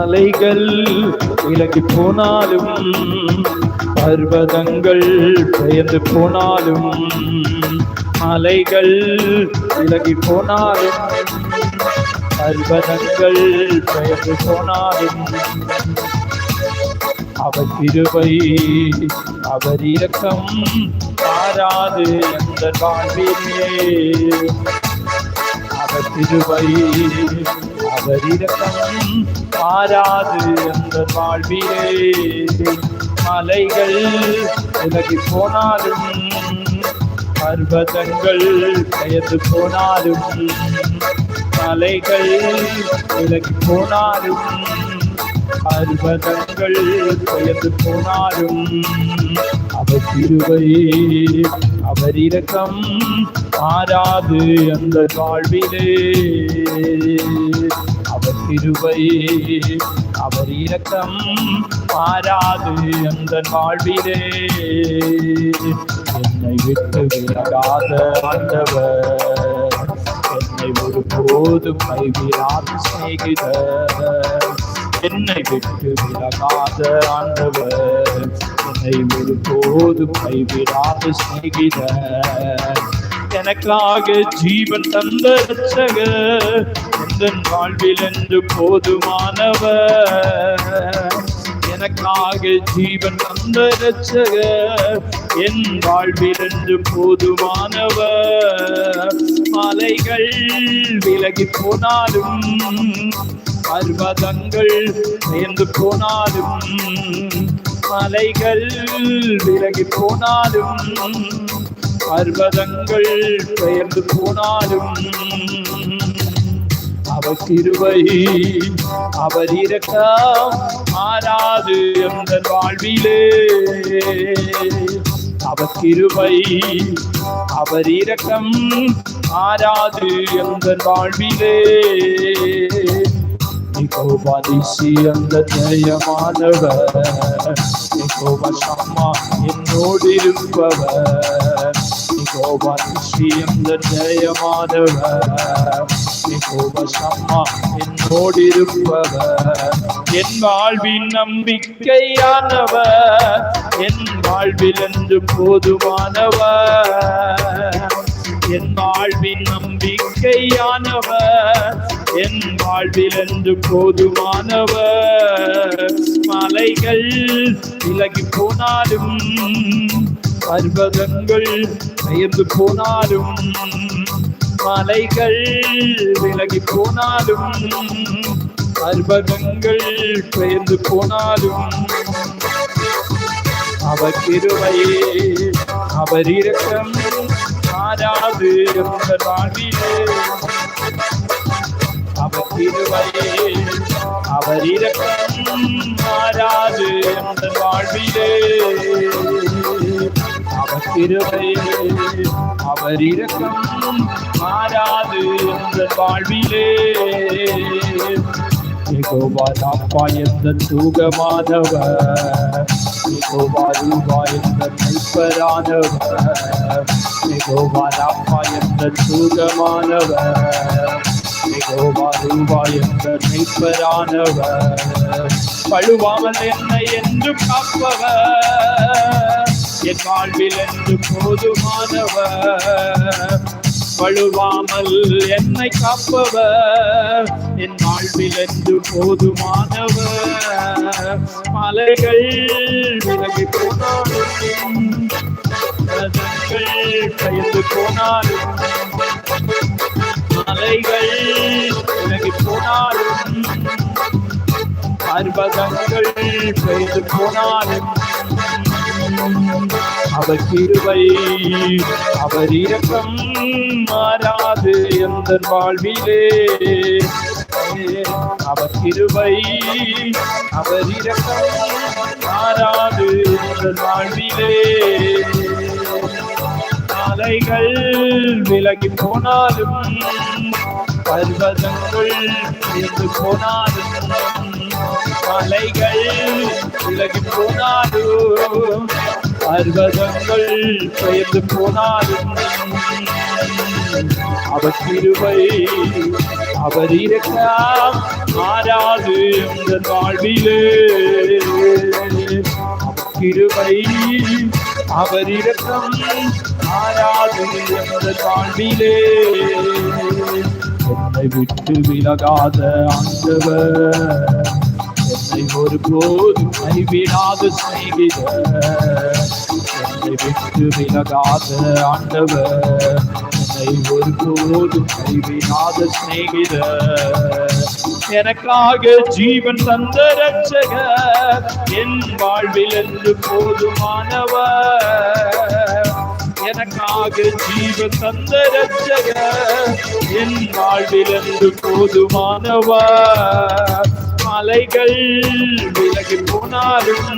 மலைகள் விலகி போனாலும், பர்வதங்கள் பெயர்ந்து போனாலும், மலைகள் விலகி போனாலும், பர்வதங்கள் பெயர்ந்து போனாலும், அவர் கிருபை அவர் இரக்கம் மாறாது எந்த வாழ்விலே. அவர் கிருபை அவர் இரக்கம் மாறாது எந்த வாழ்விலே. மலைகள் விலகி போனாலும், பர்வதங்கள் பெயர்ந்து போனாலும், மலைகள் விலகி போனாலும், பர்வதங்கள் பெயர்ந்து போனாலும், அவர் கிருபை அவர் இரக்கம் மாறாது அந்த வாழ்விலே. அவர் கிருபை அவர் இரக்கம் மாறாது அந்த வாழ்விலே. என்னை விட்டு விலகாத ஆண்டவர், என்னை ஒருபோதும் கைவிடாத சிநேகிதர். என்னை விட்டு விலகாத ஆண்டவர், என்னை ஒருபோதும் கைவிடாத சிநேகிதர். எனக்காக ஜீவன் தந்த இரட்சகர், என் வாழ்வில் என்று போதுமானவர். எனக்காக ஜீவன் தந்த இரட்சகர், என் வாழ்வில் என்று போதுமானவர். மலைகள் விலகி போனாலும், பர்வதங்கள் பெயர்ந்து போனாலும், மலைகள் விலகி போனாலும், பர்வதங்கள் பெயர்ந்து போனாலும், அவர் கிருபை அவர் இரக்கம் மாறாது எந்த வாழ்விலே. அவர் கிருபை அவர் இரக்கம் மாறாது எந்த வாழ்விலே. யெகோவா நீசி அந்த ஜெயமானவர், யெகோவா ஷம்மா என்னோடு இருப்பவர். யெகோவா நீசி அந்த ஜெயமானவர், யெகோவா ஷம்மா என்னோடு இருப்பவர். என் வாழ்வின் நம்பிக்கையானவர், என் வாழ்வில் என்று போதுமானவர். என் வாழ்வின் நம்பிக்கையானவர், என் வாழ்வில் என்று போதுமானவர். மலைகள் விலகி போனாலும், பர்வதங்கள் பெயர்ந்து போனாலும், மலைகள் விலகி போனாலும், பர்வதங்கள் பெயர்ந்து போனாலும், அவர் கிருபையே அவர் இரக்கம் மாறாது எந்த வாழ்விலே. அவர் கிருபையே அவர் இரக்கம் மாறாது எந்த வாழ்விலே. அவர் கிருபையே அவர் இரக்கம் மாறாது எந்த வாழ்விலே. யெகோவா ராப்பா எந்த தூகமானவர், யெகோவா ரூபா எந்த மெய்ப்பரானவர். யெகோவா ராப்பா எந்த தூகமானவர், யெகோவா ரூபா எந்த மெய்ப்பரானவர். பழுவாமல் என்னை என்று காப்பவர், என் வாழ்வில் என்று போதுமானவர். பழுவாமல் என்னை காப்பவர், என் வாழ்வில் என்று போதுமானவர். மலைகள் விலகி போனாலும், பெயர்ந்து போனாலும், மலைகள் விலகி போனாலும், பர்வதங்கள் பெயர்ந்து போனாலும், அவர் கிருபை அவர் இரக்கம் மாறாது எந்த வாழ்விலே. அவர் கிருபை அவர் இரக்கம் மாறாது எந்த வாழ்விலே. மலைகள் விலகி போனாலும், பர்வதங்கள் விலகி போனாலும், மலைகள் விலகி போனாலும், பர்வதங்கள் பெயர்ந்து போனாலும், அவர் கிருபை அவர் இரக்கம் மாறாது எங்கள் வாழ்விலே. கிருபை அவர் இரக்கம் மாறாது எங்கள் வாழ்விலே. என்னை விட்டு விலகாத ஆண்டவர், என்னை ஒருபோதும் கைவிடாத சிநேகிதர். என்னை விட்டு விலகாத ஆண்டவர், என்னை ஒருபோதும் கைவிடாத சிநேகிதர். எனக்காக ஜீவன் தந்த ரட்சகர், என் வாழ்வில் என்று போதுமானவர். எனக்காக ஜீவன் தந்த ரட்சகர், என் வாழ்வில் என்று போதுமானவர். மலைகள் விலகி போனாலும்,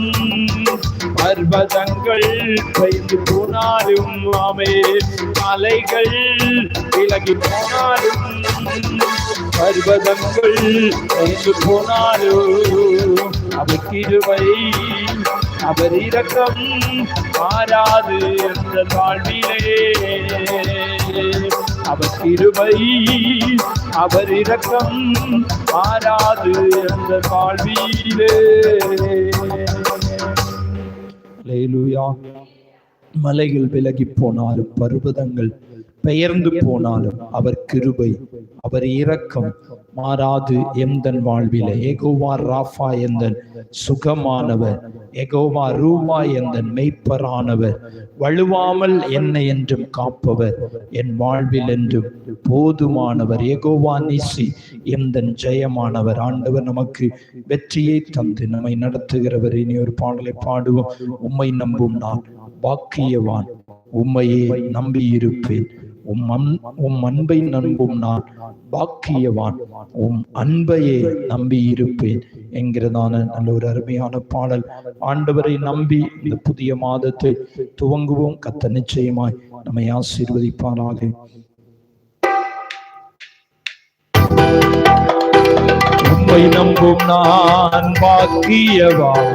பர்வதங்கள் பெய்து போனாலும், ஆமே மலைகள் விலகி போனாலும், பர்வதங்கள் பெய்து போனாலும், அவர் கிருபை அவர் இரக்கம் மாறாது என்ற வாழ்விலே. அவர் கிருபை அவர் இரக்கம் மாறாது என்ற வாழ்விலே. அல்லேலூயா. மலைகள் விலகி போனாலும், பர்வதங்கள் பெயர்ந்து போனாலும், அவர் கிருபை அவர் இரக்கம் மாறாது எந்தன் வாழ்விலே. யெகோவா ராஃபா எந்தன் சுகமானவர், யெகோவா ரூவா எந்தன் மெய்ப்பரானவர், வழுவாமல் என்னை என்றும் காப்பவர், என் வாழ்வில் என்றும் போதுமானவர். யெகோவா நிசி எந்தன் ஜெயமானவர். ஆண்டவர் நமக்கு வெற்றியை தந்து நம்மை நடத்துகிறவர். இனி ஒரு பாடலை பாடுவோம். உம்மை நம்பும் நான் பாக்கியவான், உம்மையே நம்பியிருப்பேன். உம் அன்பை நம்பும் நான் பாக்கியவான், உம் அன்பையே நம்பி இருப்பேன் என்கிறதான நல்ல ஒரு அருமையான பாடல். ஆண்டவரை நம்பி இந்த புதிய மாதத்தை துவங்குவோம். கர்த்தர் நிச்சயமாய் நம்மை ஆசீர்வதிப்பாராக. உம்மை நம்பும் நான் பாக்கியவான்,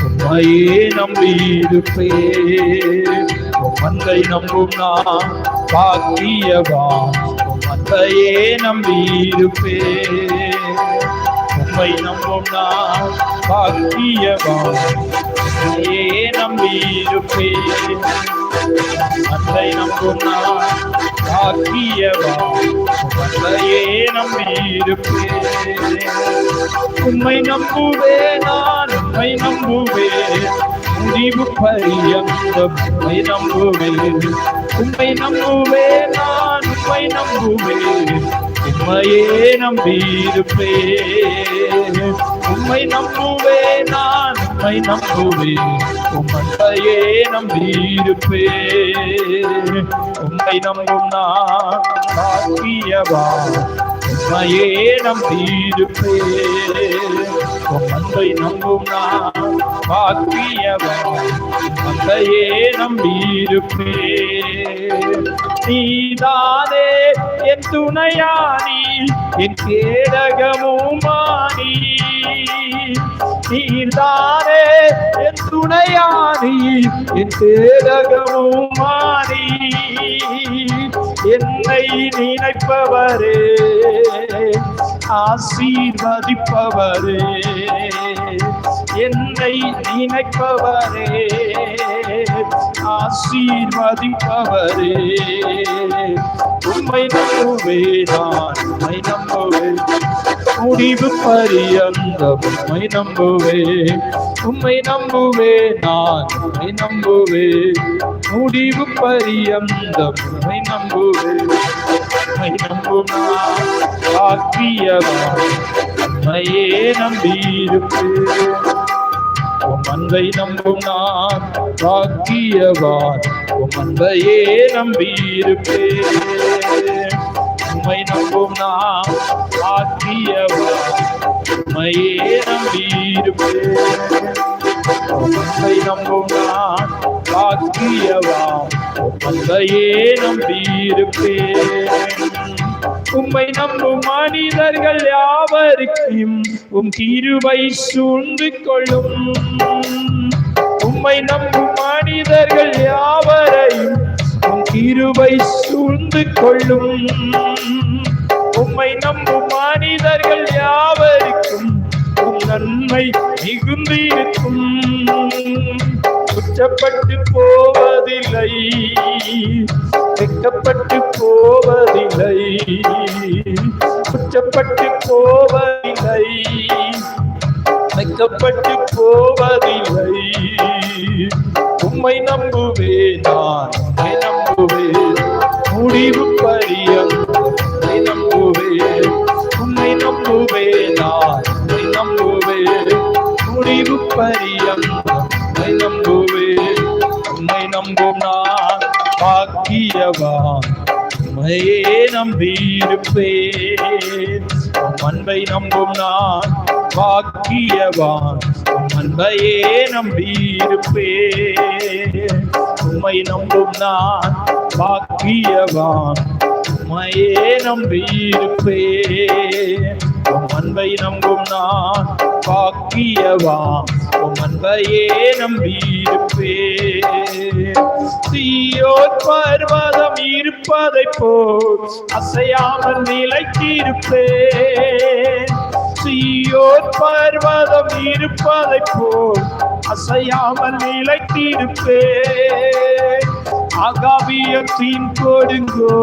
உம்மையே நம்பி இருப்பேன். உம் அன்பை நம்பும் நான் பாக்கியவான், உம் அன்பையே நம்பி இருப்பேன். உம்மை நம்பும் நான் பாக்கியவான், உம்மையே நம்பி இருப்பேன். அன்பை நம்பும் நான் பாக்கியவான், உம் அன்பையே நம்பி இருப்பேன். உம்மை நம்புவேன் நான், உம்மை நம்புவேன் முடிவு பரியந்தம். உம்மை நம்புவேன், உம்மை நம்புவேன் நான், உம்மை நம்புவேன் உம்மையே நம்பி இருப்பேன். உம்மை நம்புவேன் நான், உம்மை நம்புவேன் உம் அன்பையே நம்பி இருப்பேன். உம்மை நம்பும் நான் பாக்கியவான், உம்மையே நம்பி இருப்பேன். உம் அன்பை நம்பும் நான் பாக்கியவான், அன்பையே நம்பி இருப்பேன். நீதானே என் துணையானி, என் கேடகமுமானி. நீதானே என் துணையானி, என் கேடகமுமானி. என்னை நினைப்பவரே, ஆசீர்வதிப்பவரே, என்னை நினைப்பவரே, ஆசீர்வதிப்பவரே. உம்மை நம்புவேன் நான், உம்மை நம்புவேன் முடிவு பரியந்தம். உம்மை நம்புவேன், உம்மை நம்புவேன் நான், உம்மை நம்புவேன் முடிவு பரியந்தம். உம்மை நம்புவேன், உம்மை நம்பும் நான் பாக்கியவான், உம்மையே நம்பி இருப்பேன். உம் அன்பை நம்பும் நான் பாக்கியவான், உம் அன்பையே நம்பி இருப்பேன். உம்மை நம்பும் நான் பாக்கியவான், உம்மையே நம்பி இருப்பேன். உம் அன்பை நம்பும் நான் பாக்கியவான், உம் அன்பையே நம்பி இருப்பேன். உம்மை நம்பும் மனிதர்கள் யாவருக்கும் உம் கிருபை சூழ்ந்து கொள்ளும். உம்மை நம்பும் மனிதர்கள் யாவரையும் உம் கிருபை சூழ்ந்து கொள்ளும். உம்மை நம்பும் மனிதர்கள் யாவருக்கும் உம் நன்மை மிகுந்திருக்கும். குற்றப்பட்டு போவதில்லை, வெட்கப்பட்டு போவதில்லை, குற்றப்பட்டு போவதில்லை, வெட்கப்பட்டு போவதில்லை. உம்மை நம்புவேன் நான், உம்மை நம்புவேன் முடிவு பரியந்தம், உம்மை நம்புவேன், உம்மை நம்புவேன் நான், உம்மை நம்புவேன் முடிவு பரியந்தம், உம்மை நம்புவேன். உம்மை நம்பும் நான் பாக்கியவான், உம்மையே நம்பியிருப்பேன். உம் அன்பை நம்பும் நான் பாக்கியவான், உம் அன்பையே நம்பியிருப்பேன். உம்மை நம்பும் நான் பாக்கியவான், உம்மையே நம்பியிருப்பேன். உம் அன்பை நம்பும் நான் பாக்கியவான், உம் அன்பையே நம்பியிருப்பேன். சீயோன் பர்வதம் இருப்பதைப் போல் அசையாமல் நிலைத்திருப்பேன். சீயோன் பர்வதம் இருப்பதைப் போல் அசையாமல் நிலைத்திருப்பேன். ஆகாவியத்தின் கொடுங்கோ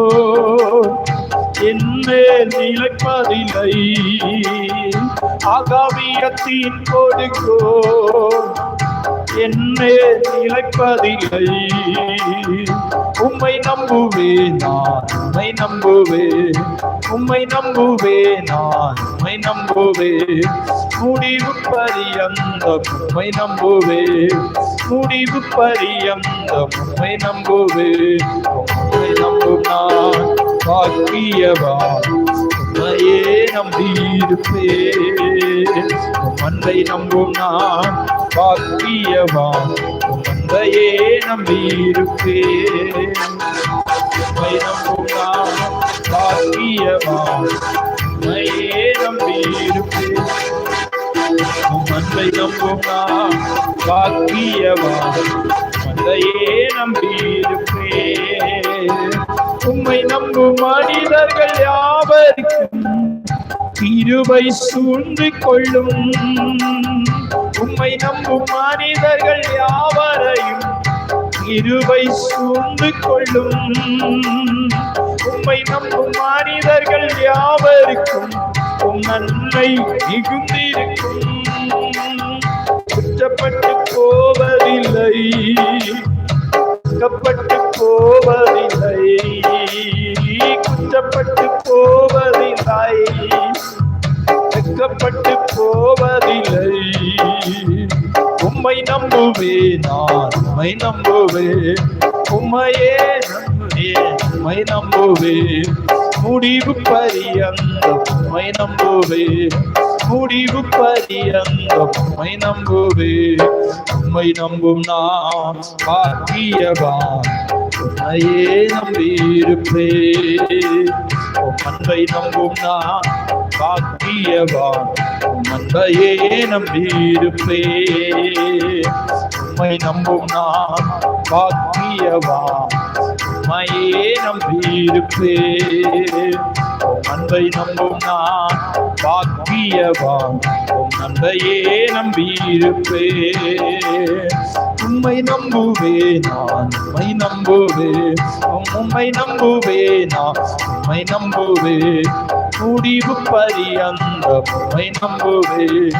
என்மேல் நிலைப்பதில்லை, ஆகாவியத்தின் கொடுங்கோ என்மேல் நிலைப்பதில்லை. உம்மை நம்புவேன் நான், உம்மை நம்புவேன், உம்மை நம்புவேன் நான், உம்மை நம்புவேன் முடிவு பரியந்தம், உம்மை நம்புவேன் முடிவு பரியந்தம், உம்மை நம்புவேன். உம்மை நம்பும் நான் பாக்கியவான், உம்மையே நம்பியிருப்பேன். உம் அன்பை நம்பும் நான் பாக்கியவான், உம் அன்பையே நம்பியிருப்பேன். உம்மை நம்பும் நான் பாக்கியவான், உம்மையே நம்பியிருப்பேன். உம் அன்பை நம்பும் நான் பாக்கியவான், உம்மையே நம்பியிருப்பேன். உம்மை நம்பும் மனிதர்கள் யாவருக்கும் கிருபை சூழ்ந்து கொள்ளும். உம்மை நம்பும் மனிதர்கள் யாவரையும் கிருபை சூழ்ந்து கொள்ளும். உம்மை நம்பும் மனிதர்கள் யாவருக்கும் உம் நன்மை மிகுந்திருக்கும். குற்றப்பட்டு போவதில்லை, வெட்கப்பட்டு போவதில்லை, குற்றப்பட்டு போவதில்லை, வெட்கப்பட்டு போவதில்லை. உம்மை நம்புவேன் நான், உம்மை நம்புவேன், உம்மையே நம்புவேன், உம்மை நம்புவேன் முடிவு பரியந்தம், உம்மை நம்புவேன் முடிவு பரியந்தம், உம்மை நம்புவேன். உம்மை நம்பும் நான் பாக்கியவான், உம்மையே நம்பியிருப்பேன். உம் அன்பை நம்பும் நான் பாக்கியவான், உம் அன்பையே நம்பியிருப்பேன். உம்மை நம்பும் நான் பாக்கியவான், உம்மையே நம்பியிருப்பேன். உம் அன்பை நம்பும் நான் பாக்கியவான், உம் அன்பையே நம்பியிருப்பேன். உம்மை நம்புவேன் நான், உம்மை நம்புவேன், உம்மை நம்புவேன் நான், உம்மை நம்புவேன் முடிவு பரியந்தம், உம்மை நம்புவேன்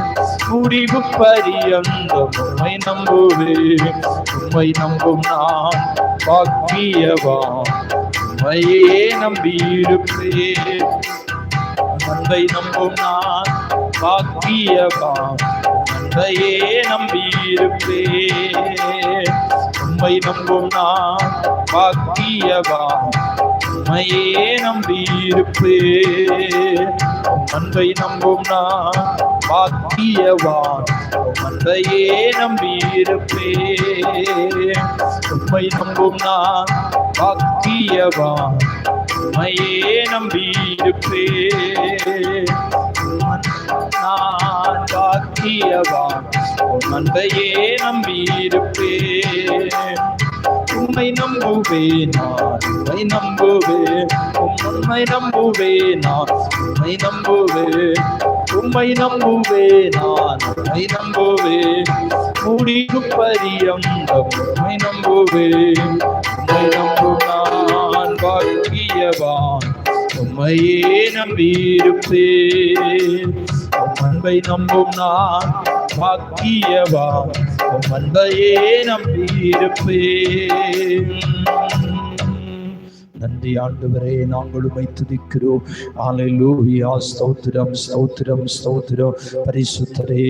முடிவு பரியந்தம், உம்மை நம்புவேன். உம்மை நம்பும் நான் பாக்கியவான், உம்மையே நம்பியிருப்பேன். அன்பை நம்பும் நான் பாக்கியவான், அன்பையே நம்பியிருப்பேன். உம்மை நம்பும் நான் பாக்கியவான், உம்மையே நம்பியிருப்பேன். அன்பை நம்பும் நான் பாக்கியவான், அன்பையே நம்பியிருப்பேன். உம்மை நம்பும் நான் பாக்கியவான், உம்மையே நம்பியிருப்பேன். நான் பாக்கியவான், உம் அன்பையே நம்பியிருப்பேன். உம்மை நம்பும் நம்புவேன் நான் உம்மை நம்புவேன் உம்மை நம்புவேன் நான் உம்மை நம்புவேன் உம்மை நம்புவேன் நான் உம்மை நம்புவேன் முடிவு பரியந்தம் உம்மை நம்புவேன் உம்மை நம்பும் நான் பாக்கியவான் உம்மையே நம்பியிருப்பேன் உம் அன்பை நம்பும் நான் பாக்கியவான் உம் அன்பையே நம்பியிருப்பேன். நன்றி ஆண்டவரே, நாங்கள் உம்மை துதிக்கிறோம். அல்லேலூயா. ஸ்தோத்திரம் ஸ்தோத்திரம் ஸ்தோத்திரம் பரிசுத்தரே.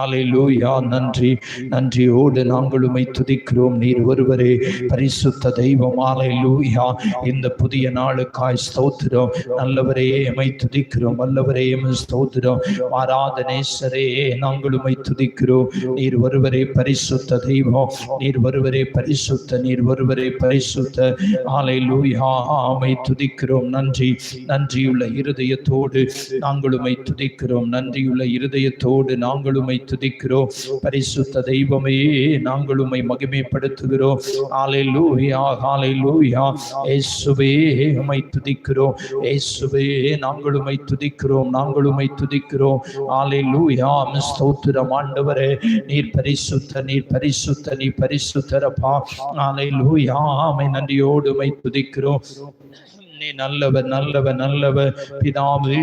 அல்லேலூயா. நன்றி நன்றியோடு நாங்கள் உம்மை துதிக்கிறோம். நீர் ஒருவரே பரிசுத்த தெய்வம். அல்லேலூயா. இந்த புதிய நாளுக்காய் ஸ்தோத்திரம். நல்லவரே உம்மை துதிக்கிறோம். வல்லவரே உம்மை ஸ்தோத்திரம். ஆராதனேஸ்வரே நாங்கள் உம்மை துதிக்கிறோம். நீர் ஒருவரே பரிசுத்த தெய்வம். நீர் ஒருவரே பரிசுத்த. நீர் ஒருவரே பரிசுத்த. அல்லேலூயா. உம்மை துதிக்கிறோம். நன்றி நன்றியுள்ள இருதயத்தோடு நாங்கள் உம்மை துதிக்கிறோம். நன்றியுள்ள இருதயத்தோடு நாங்கள் உம்மை துதிக்கிறோம். பரிசுத்த தெய்வமே நாங்கள் உம்மை மகிமைப்படுத்துகிறோம். அல்லேலூயா அல்லேலூயா. இயேசுவே உம்மை துதிக்கிறோம். இயேசுவே நாங்கள் உம்மை துதிக்கிறோம். நாங்கள் உம்மை துதிக்கிறோம். அல்லேலூயா. ஸ்தோத்திரம் ஆண்டவரே. நீர் பரிசுத்த நீர் பரிசுத்த நீ பரிசுத்தரப்பா. அல்லேலூயா. உம்மை நன்றியோடு உம்மை துதிக்கிறோம். நீ நல்லவர் நல்லவர் நல்லவர் பிதாவே.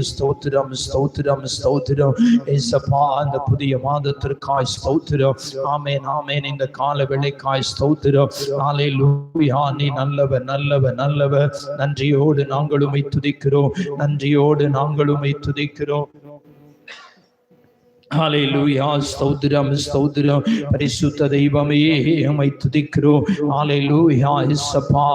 ஸ்தோத்திரம் ஸ்தோத்திரம் ஸ்தோத்திரம் ஏசப்பா. அந்த புதிய மாதத்திற்காய் ஸ்தோத்திரம். ஆமென் ஆமென். இந்த கால வேளைக்காய் ஸ்தோத்திரம். அல்லேலூயா. நீ நல்லவர் நல்லவர் நல்லவர். நன்றியோடு நாங்கள் உம்மை துதிக்கிறோம். நன்றியோடு நாங்கள் உம்மை துதிக்கிறோம். ஹல்லேலூயா. ஸ்தோத்திரம் ஸ்தோத்திரம் பரிசுத்த தெய்வமே உம்மை துதிக்கிறோம். ஹல்லேலூயா. இயேசப்பா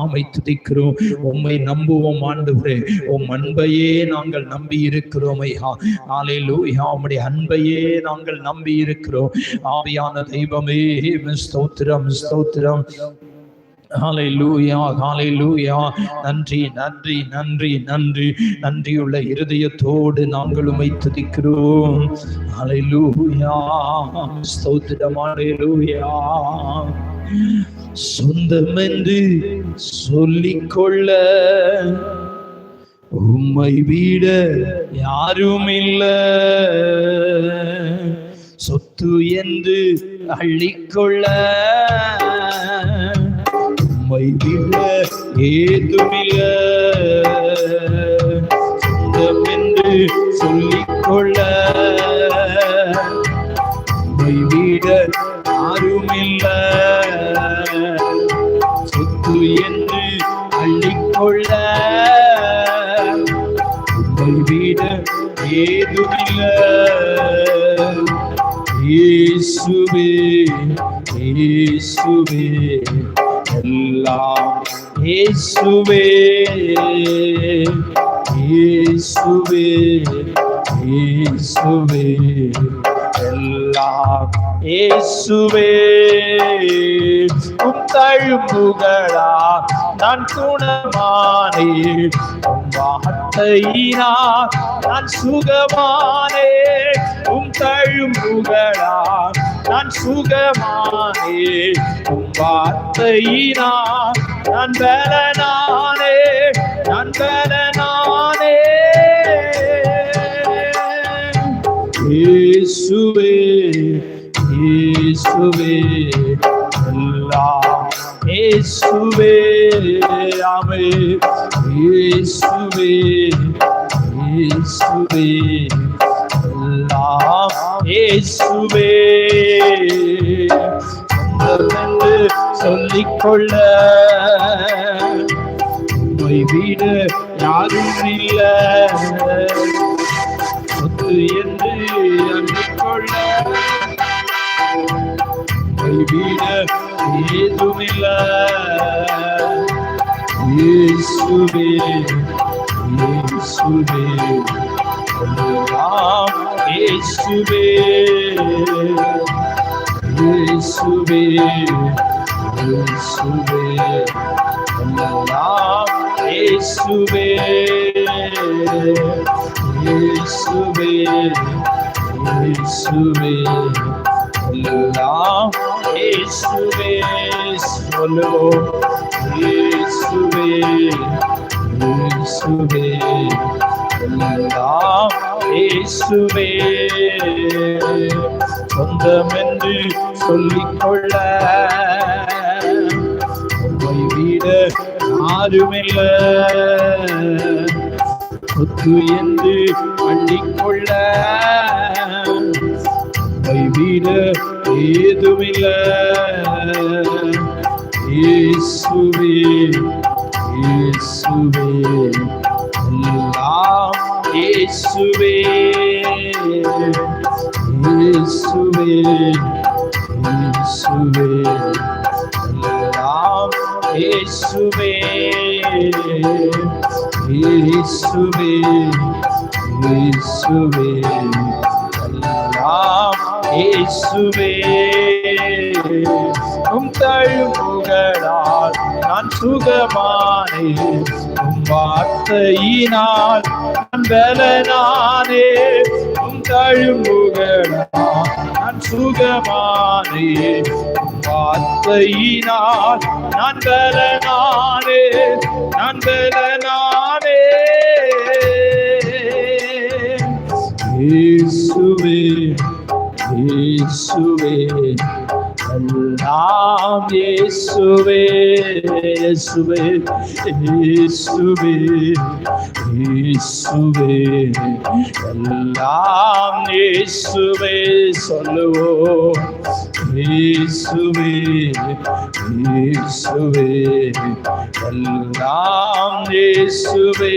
உம்மை துதிக்கிறோம். உம்மை நம்புவோம் ஆண்டவரே. உம் அன்பையே நாங்கள் நம்பி இருக்கிறோம் ஐயா. ஹல்லேலூயா. உம்முடைய அன்பையே நாங்கள் நம்பி இருக்கிறோம். ஆவியான தெய்வமே ஸ்தோத்திரம் ஸ்தோத்திரம். ஹல்லேலூயா ஹல்லேலூயா. நன்றி நன்றி நன்றி நன்றி. நன்றியுள்ள இருதயத்தோடு நாங்கள் உம்மை துதிக்கிறோம். ஹல்லேலூயா. ஸ்தோத்திரம். ஹல்லேலூயா. சொந்தம் என்று சொல்லிக்கொள்ள உம்மை விட யாரும் இல்லை. சொத்து என்று அள்ளிக்கொள்ள உம்மை விட ஏதுமில்லை. சொந்தம் என்று சொல்லிக்கொள்ள உம்மை விட யாருமில்லை. சொத்து என்று அள்ளிக்கொள்ள உம்மை விட ஏதுமில்லை. இயேசுவே இயேசுவே எல்லாம் இயேசுவே இயேசுவே இயேசுவே எல்லாம் இயேசுவே. உம் தழும்புகளா நான் குணமானேன். உம் வார்த்தையினால் நான் சுகமானேன். உம் தழும்புகளா நான் சுகமானேன். உம் வார்த்தையினால் நான் பலனானே நான் பலனானே. இயேசுவே இயேசுவே எல்லாம் இயேசுவே. ஆமென். இயேசுவே இயேசுவே எல்லாம் இயேசுவே. சொந்தமென்று சொல்லிக்கொள்ள உம்மை விட யாரும் இல்லை. சொத்து என்று அள்ளிக்கொள்ள உம்மை விட ஏதுமில்லை. இயேசுவே இயேசுவே எல்லாம் இயேசுவே இயேசுவே இயேசுவே எல்லாம் இயேசுவே இயேசுவே இயேசுவே எல்லாம் இயேசுவே சொல்லுவோம். இயேசுவே இயேசுவே எல்லாம் இயேசுவே. சொந்தம் என்று சொல்லிக்கொள்ள உம்மை விட யாருமில்ல. சொத்து என்று அள்ளிக்கொள்ள உம்மை விட ஏதுமில்ல. இயேசுவே இயேசுவே எல்லாம் இயேசுவே. இயேசுவே இயேசுவே எல்லாம் இயேசுவே. இயேசுவே இயேசுவே எல்லாம் இயேசுவே. உம் தழும்புகளால் நான் சுகமானேன். உம் வார்த்தையினால் நான் பலனானேன். உம் தழும்புகளால் நான் சுகமானேன். உம் வார்த்தையினால் நான் பலனானேன். நான் பலனானேன். இயேசுவே இயேசுவே எல்லாம் இயேசுவே. இயேசுவே இயேசுவே இயேசுவே எல்லாம் இயேசுவே சொல்லுவோம். இயேசுவே இயேசுவே எல்லாம் இயேசுவே.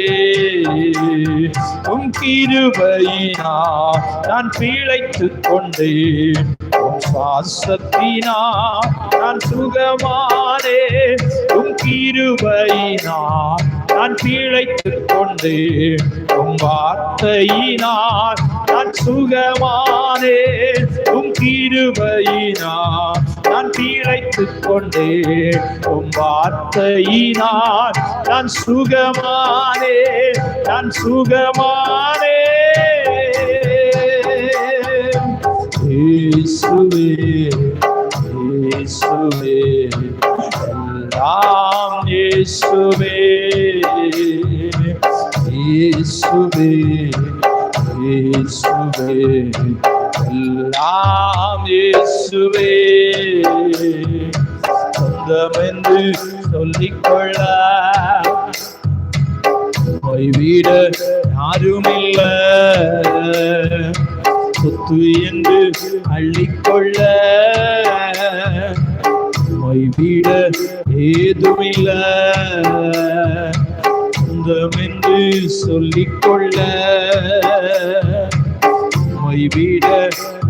உம் கிருபையினால் நான் பிழைத்துக் கொண்டேன். உம் சுவாசத்தினால் நான் சுகமானேன். உம் கிருபையினால் நான் பிழைத்துக் கொண்டேன். உம் வார்த்தையினால் நான் சுகமானேன். உம் கிருபையினால் நான் பிழைத்துக் கொண்டேன். உம் வார்த்தையினால் நான் சுகமானேன். நான் சுகமானேன். இயேசுவே இயேசுவே எல்லாம் இயேசுவே. இயேசுவே இயேசுவே எல்லாம் இயேசுவே. சொந்தம் என்று சொல்லிக்கொள்ள விட யாருமில்ல. சொத்து என்று அள்ளிக்கொள்ள விட ஏதுமில்ல. சொந்தம் என்று சொல்லிக்கொள்ள விட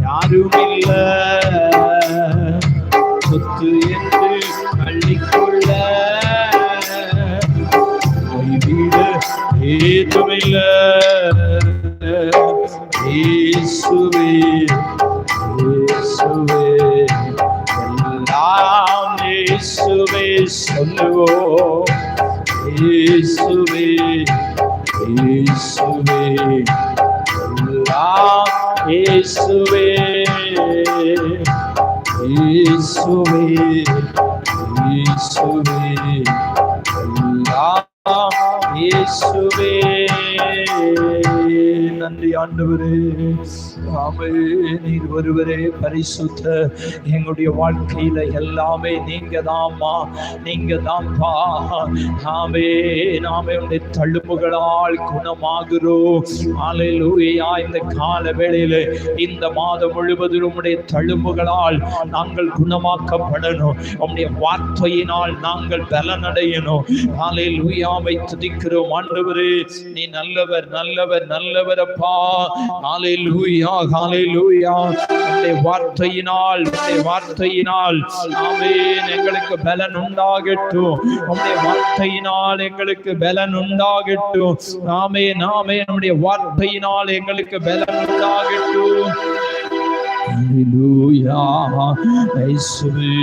யாருமில்ல. சொத்து என்று அள்ளிக்கொள்ள விட ஏதுமில்ல. இயேசுவே இயேசுவே எல்லாம் இயேசுவே சொல்லுவோம். இயேசுவே இயேசுவே எல்லாம் இயேசுவே. இயேசுவே இயேசுவே எல்லாம் இயேசுவே. நன்றி ஆண்டவரே. ஆமென். நீர் ஒருவரே பரிசுத்த. எங்களுடைய வாழ்க்கையில எல்லாமே நீங்க தான்மா, நீங்க தான்ப்பா. நாமே உடைய தழும்புகளால் குணமாகிறோம். ஹல்லேலூயா. இந்த கால வேளையில இந்த மாதம் முழுவதும் உம்முடைய தழும்புகளால் நாங்கள் குணமாக்கப்படணும். உம்முடைய வார்த்தையினால் நாங்கள் பலனடையணும். ஹல்லேலூயாவை துதிக்கிறோம் ஆண்டவரே. நீ நல்லவர் நல்லவர் நல்லவர் அப்பா. ஹல்லேலூயா ஹல்லேலூயா. உம்முடைய வார்த்தையினால் ஆமென் எங்களுக்கு பலன் உண்டாகட்டும். உம்முடைய வார்த்தையினால் எங்களுக்கு பலன் உண்டாகட்டும். ஆமென் ஆமென். நம்முடைய வார்த்தையினால் எங்களுக்கு பலன் உண்டாகட்டும். ஹல்லேலூயா. இயேசுவே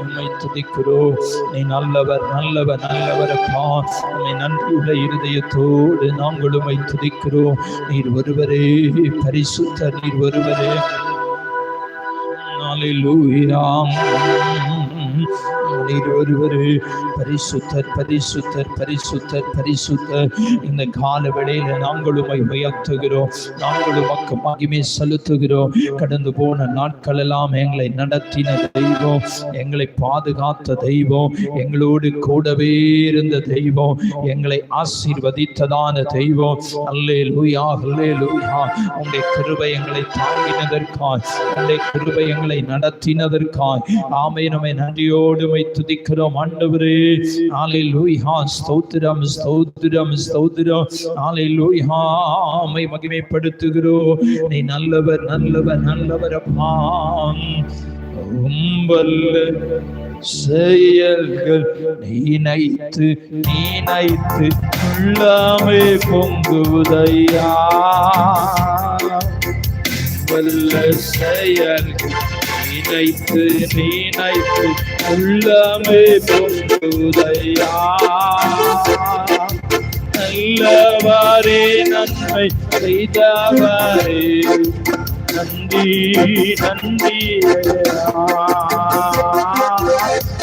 உம்மை துதிக்கிறோம். நீ நல்லவர் நல்லவர் நல்லவர் அப்பா. உம்மை நன்றியுள்ள இருதயத்தோடு நாங்கள் உம்மை துதிக்கிறோம். நீர் ஒருவரே பரிசுத்தர். நீர் ஒருவரே அல்லேலூயா. நீர் ஒருவரே பரிசுத்தர், பரிசுத்தர், பரிசுத்தர், பரிசுத்தர். இந்த கால வேளையில நாங்கள் உம்மை உயர்த்துகிறோம், நாங்கள் உமக்கு மகிமை செலுத்துகிறோம். கடந்து போன நாட்கள் எல்லாம் எங்களை நடத்தின தெய்வம், எங்களை பாதுகாத்த தெய்வம், எங்களோடு கூடவே இருந்த தெய்வம், எங்களை ஆசீர்வதித்ததான தெய்வம். அல்லேலூயா, அல்லேலூயா. உம்முடைய கிருபை எங்களை தாங்கினதற்காய், உம்முடைய கிருபை எங்களை நடத்தினதற்காய் ஆமென். நம்மை நன்றியோடு துதிக்கிறோம் ஆண்டவரே. அல்லேலூயா. ஸ்தோத்திரம், ஸ்தோத்திரம், ஸ்தோத்திரம். அல்லேலூயா. உம்மை மகிமைப்படுத்துகிறோம். நீ நல்லவர், நல்லவர், நல்லவர் அப்பா. உம்பல்ல செயல்கள் நீனைத்து நீனைத்து உள்ளாமே பொங்குதையா. வல்ல செயல்கள் நீனைத்து நீனைத்து உள்ளாமே பொங்குதையா. நல்லவாரே நன்மை செய்தவாரே நன்றி நன்றி.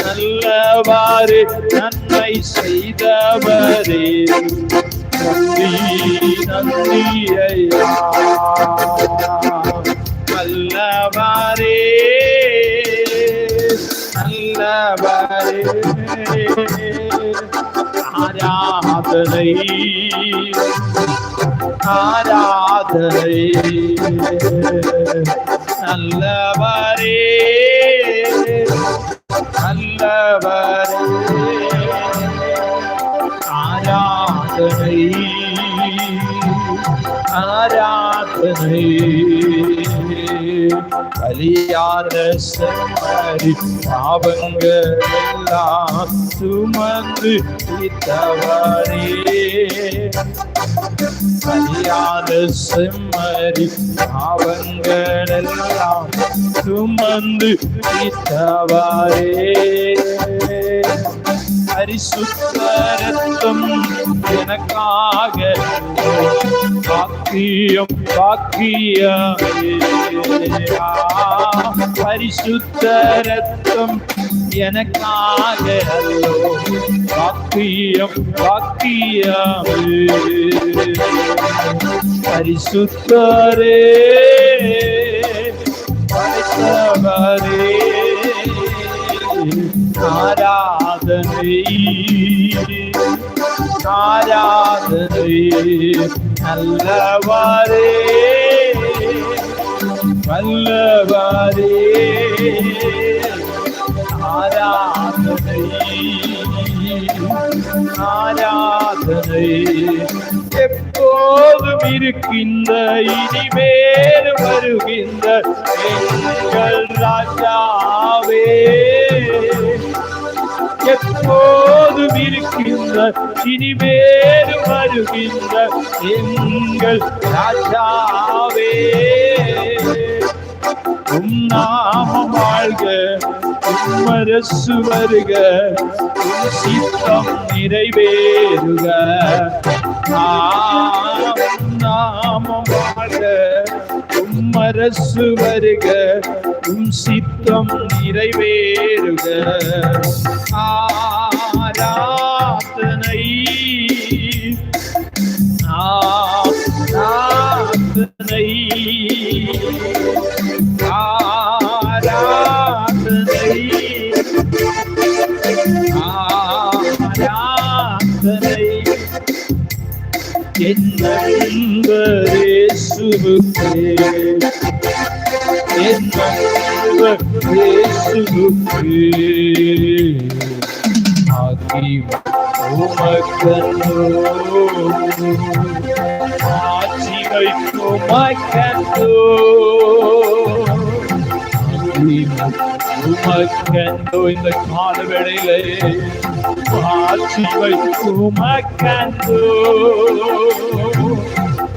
நல்லவாறு நன்மை செய்தவரே நன்றி நன்றி ஐயா. நல்லவாரே நல்லவாரே ஆராதனை ஆராதனை. நல்லவரே நல்லவரே ஆராதனை ஆராதனை. பலியான செம்மறி பாவங்கள் எல்லாம் சுமந்து தீர்த்தவரே. பலியான செம்மறி பாவங்கள் எல்லாம் சுமந்து தீர்த்தவரே. பரிசுத்த ரத்தம் எனக்காக பாக்கியம் பாக்கியமே. பரிசுத்த ரத்தம் எனக்காக பாக்கியம் பாக்கியமே. பரிசுத்தரே பரிசுத்தரே ஆராதனை ஆராதனை. நல்லவாரே வல்லவாரே ஆராதனை ஆராதனை. எப்போதும் இருக்கின்ற இனிமேல் வருகின்ற எங்கள் ராஜாவே. எப்போதும் இருக்கின்ற இனிமேல் வருகின்ற எங்கள் ராஜாவே. உம் நாமம் வாழ்க, உம் அரசு வருக, உம் சித்தம் நிறைவேறுக. நாமம் வாழ்க, உம் அரசு வருக, உம் சித்தம் நிறைவேறுக. ஆராதனை ஆராதனை ஆராதனை ஆராதனை. என் நண்பர் இயேசுவுக்கே என் நண்பர் இயேசுவுக்கே ஆகி உமக்கன்றோ ஆட்சிமை உமக்கன்றோ உமக்கன்றோ. இந்த கால வேளையிலே ஆட்சிமை உமக்கன்றோ.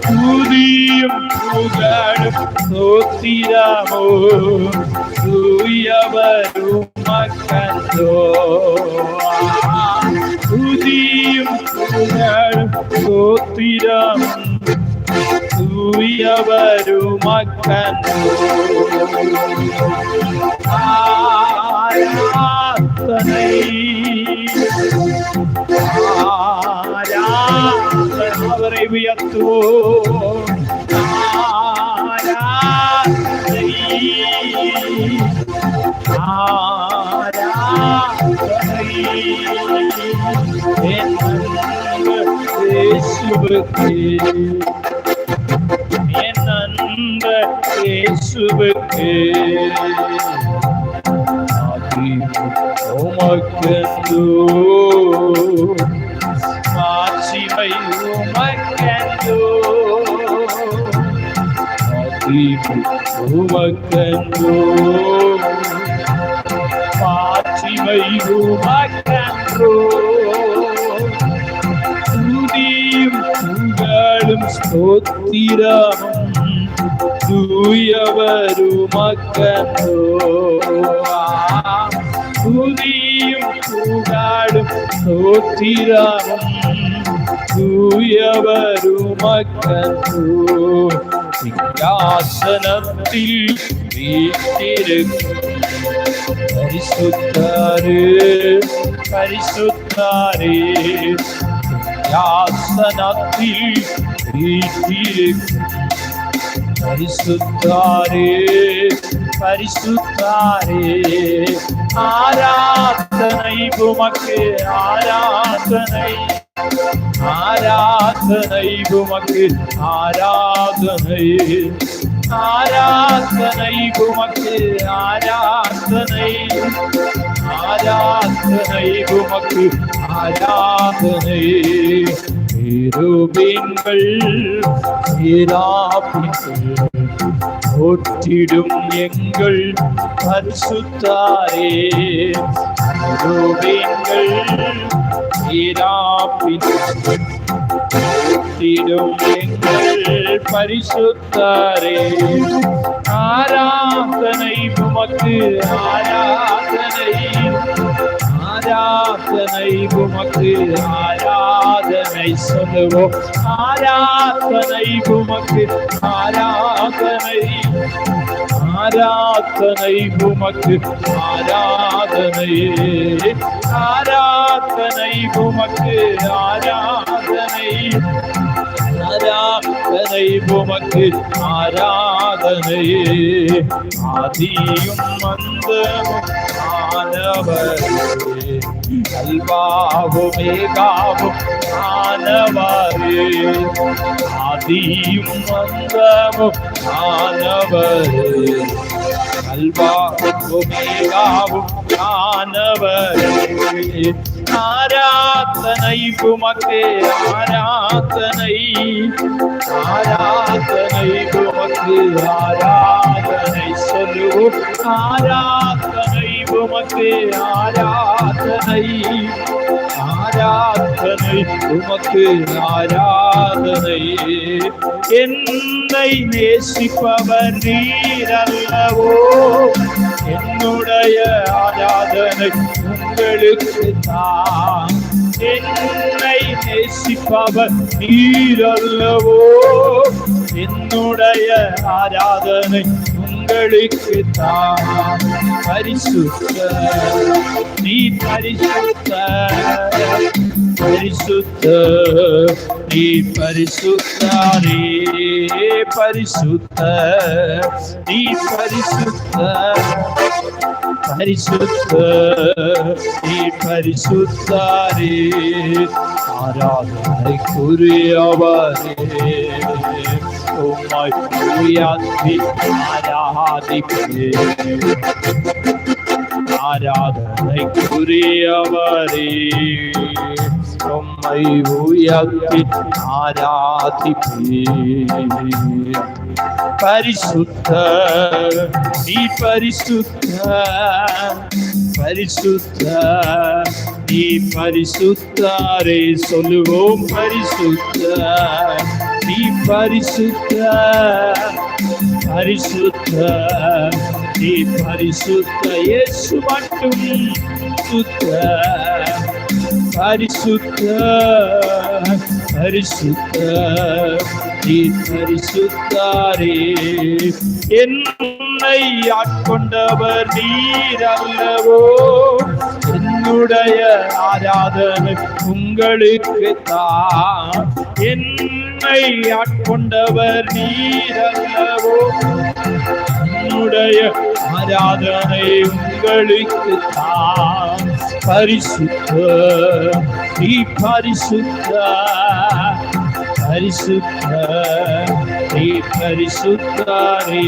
துதியும் புகழும் ஸ்தோத்திரமோ தூயவர் உமக்கன்றோ. துதியும் புகழும் ஸ்தோத்திரமும் தூயவருமக்கன்றோ ஆராதனை அவரை உயர்த்துவோம். ஆராதனை ஆராதனை என் இயேசுவுக்கு என் அன்பு இயேசுவுக்கு உமக்கென்றோ மாட்சிமை உமக்கென்றோ உமக்கென்றோ மாட்சிமை உமக்கென்றோ துதியும் புகழும் ஸ்தோத்திரமும் தூயவருமக்கன்றோ துதியும் புகழும் ஸ்தோத்திரமும் தூயவருமக்கன்றோ சிங்காசனத்தில் வீற்றிருக்கும் பரிசுத்தரே பரிசுத்தரே யாசனத்தில் வீற்றிருக்கும் பரிசுத்தாரே பரிசுத்தாரே ஆராதனை உமக்கு ஆராதனை ஆராதனை உமக்கு ஆராதனை ஆராதனை உமக்கு ஆராதனை ஆராதனை உமக்கு ஆராதனை கேருபீன்கள் சேராபீன்கள் போற்றிடும் எங்கள் பரிசுத்தாரே கேருபீன்கள் சேராபீன்கள் போற்றிடும் எங்கள் பரிசுத்தாரே ஆராதனை உமக்கு ஆராதனை ஆராதனை உமக்கு ஆராதனை சொல்லுவோம் ஆராதனை உமக்கு ஆராதனை ஆராதனை உமக்கு ஆராதனை ஆராதனை உமக்கு ஆராதனை ஆராதனை உமக்கு ஆராதனை ஆதியும் அந்தமும் ஆனவரே அல்பாவும் மேகாவும் ஆனவரே ஆதியும் அந்தமும் ஆனவரே அல்பாவும் மேகாவும் ஆனவரே ஆராதனை உமக்கு ஆராதனை ஆராதனை உமக்கு ஆராதனை சொல்லுவோம் ஆராதனை உமக்கு ஆராதனை ஆராதனை உமக்கு ஆராதனை என்னை நேசிப்பவர் நீரல்லவோ என்னுடைய ஆராதனை உங்களுக்கு தான் என்னை நேசிப்பவர் நீரல்லவோ என்னுடைய ஆராதனை உங்களுக்கு தான் பரிசுத்த நீ பரிசுத்த பரிசுத்த நீ பரிசுத்தாரே பரிசுத்த நீ பரிசுத்த பரிசுத்த நீ பரிசுத்தாரே ஆராதனைக்குரியவரே உம்மை உயர்த்தி ஆராதிப்பேன் ஆராதனைக்குரியவரே உம்மை உயர்த்தி ஆராதிப்பேன் பரிசுத்த நீ பரிசுத்த பரிசுத்த நீ பரிசுத்தாரே சொல்லுவோம் பரிசுத்த நீ பரிசுத்த பரிசுத்த நீ பரிசுத்த இயேசு மட்டும் சுத்த பரிசுத்த பரிசுத்தர், நீர் பரிசுத்தாரே. என்னை ஆட்கொண்டவர் நீர் அல்லவோ, என்னுடைய ஆராதனை உங்களுக்கு தான். என்னை ஆட்கொண்டவர் நீர் அல்லவோ, என்னுடைய ஆராதனை உங்களுக்கு தான். பரிசுத்தர், நீ பரிசுத்தர், பரிசுத்தர், நீ பரிசுத்தாரே.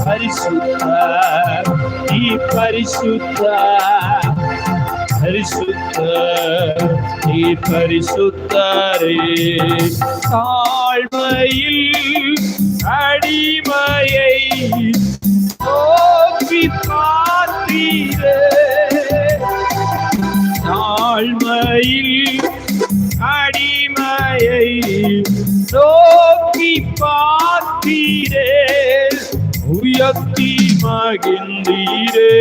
பரிசுத்தர், நீ பரிசுத்தர், பரிசுத்தர், நீ பரிசுத்தாரே. தாழ்மையில் அடிமையை நோக்கி பார்த்தீரே, தாழ்மையில் அடிமையை நோக்கி பார்த்தீரே, உயர்த்தி மகிழ்ந்தீரே.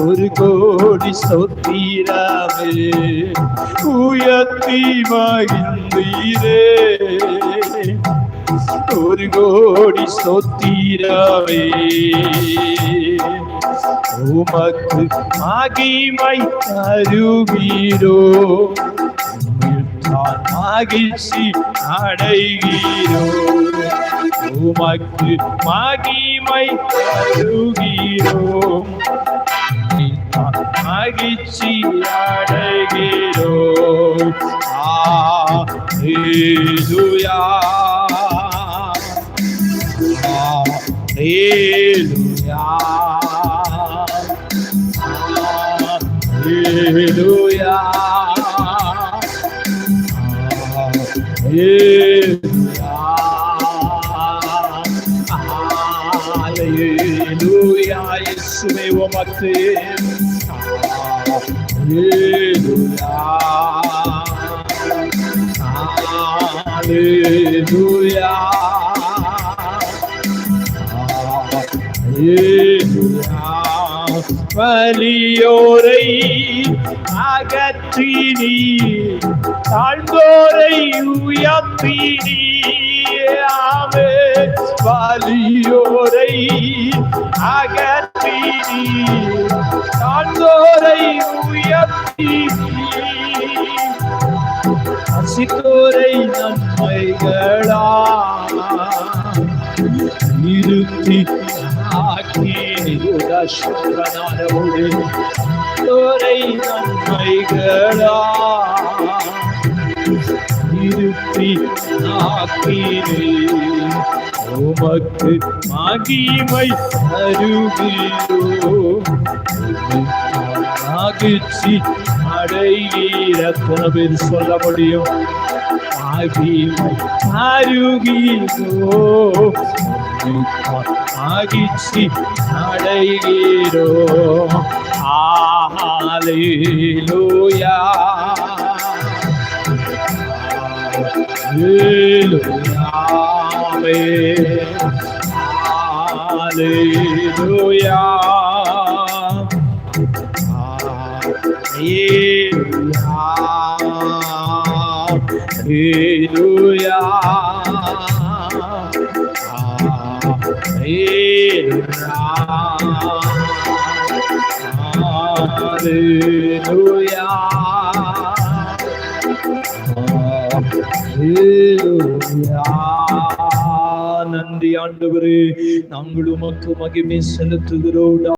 ஒரு கோடி ஸ்தோத்திரமே, உயர்த்தி மகிழ்ந்தீரே. ஒரு கோடி ஸ்தோத்திரமே, உமக்கு மகிமை தருவீரோ, மகிழ்ச்சி அடைகிறோ. உமக்கு மகிமை தருகிறோம், மகிழ்ச்சி அடைகிறோம். அல்லேலூயா, அல்லேலூயா, அல்லேலூயா, அல்லேலூயா. இயேசுவே உமக்கு அல்லேலூயா, அல்லேலூயா, அல்லேலூயா. வலியோரை அகற்றினி, தாழ்ந்தோரை உயர்த்தினி. ஆமென். வலியோரை அகற்றினி, தாழ்ந்தோரை உயர்த்தினி. அசித்தோரை நன்மைகளா இருத்தி தோரை நன்மைகளா இருத்தி ஆக்கினே. உமக்கு மகிமை தருகிறோ, மகிழ்ச்சி அடைகிற. எத்தனை பேர் சொல்ல முடியும்? மகிமை தருகிறோ, மகிழ்ச்சி அடைகிறோ. அல்லேலூயா, அல்லேலூயா, அல்லேலூயா, அல்லேலூயா, அல்லேலூயா, அல்லேலூயா. நன்றி ஆண்டவரே, நாங்கள் உமக்கு மகிமை செலுத்துகிறோம்.